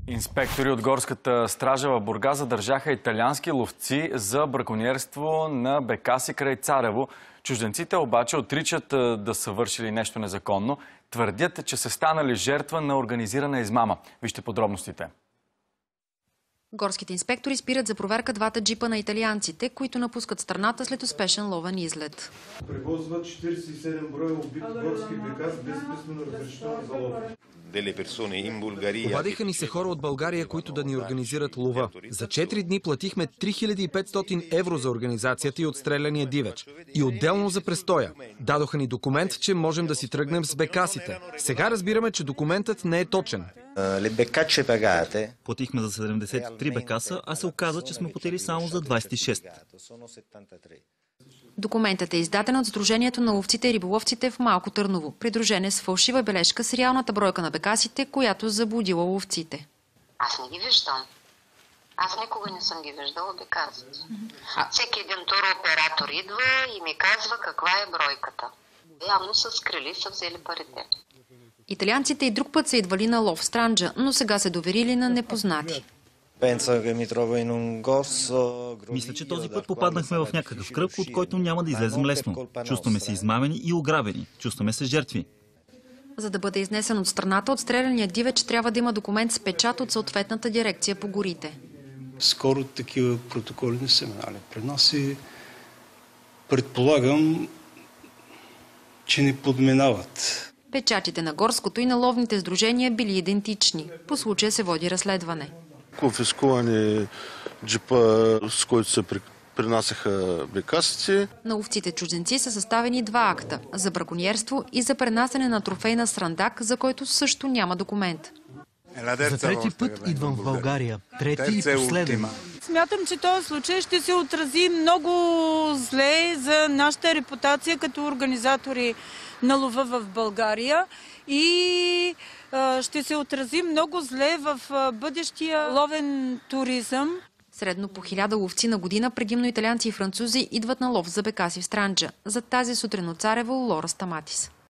Инспектори от горската стража в Бургас задържаха италиански ловци за браконьерство на бекаси край Царево. Чужденците обаче отричат да са вършили нещо незаконно. Твърдят, че са станали жертва на организирана измама. Вижте подробностите. Горските инспектори спират за проверка двата джипа на италианците, които напускат страната след успешен ловен излет. Превозват 47 броя убит горски бекас без писмено разрешително за лов. Обадиха ни се хора от България, които да ни организират лова. За 4 дни платихме 3500 евро за организацията и отстреляния дивеч. И отделно за престоя. Дадоха ни документ, че можем да си тръгнем с бекасите. Сега разбираме, че документът не е точен. Платихме за 73 бекаса, а се оказа, че сме платили само за 26. Документът е издаден от Сдружението на ловците и риболовците в Малко Търново, придружен е с фалшива бележка с реалната бройка на бекасите, която заблудила ловците. Аз не ги виждам. Аз никога не съм ги виждала бекасите. Всеки един туроператор идва и ми казва каква е бройката. Явно са скрили, са взели парите. Италианците и друг път са идвали на лов в Странджа, но сега се доверили на непознати. Мисля, че този път попаднахме в някакъв кръг, от който няма да излезем лесно. Чувстваме се измамени и ограбени. Чувстваме се жертви. За да бъде изнесен от страната, отстреляният дивеч трябва да има документ с печат от съответната дирекция по горите. Скоро такива протоколи не са минали пред нас и предполагам, че ни подминават. Печатите на горското и на ловните сдружения били идентични. По случая се води разследване. Конфискувани джипа, с който се принасяха бекасите. На ловците чужденци са съставени два акта – за браконьерство и за пренасене на трофей на срандак, за който също няма документ. За трети път идвам в България. Трети и последен. Смятам, че този случай ще се отрази много зле за нашата репутация като организатори на лова в България и ще се отрази много зле в бъдещия ловен туризъм. Средно по 1000 ловци на година, предимно италианци и французи, идват на лов за бекаси в Странджа. За тази сутрин от Царево, Лора Стаматис.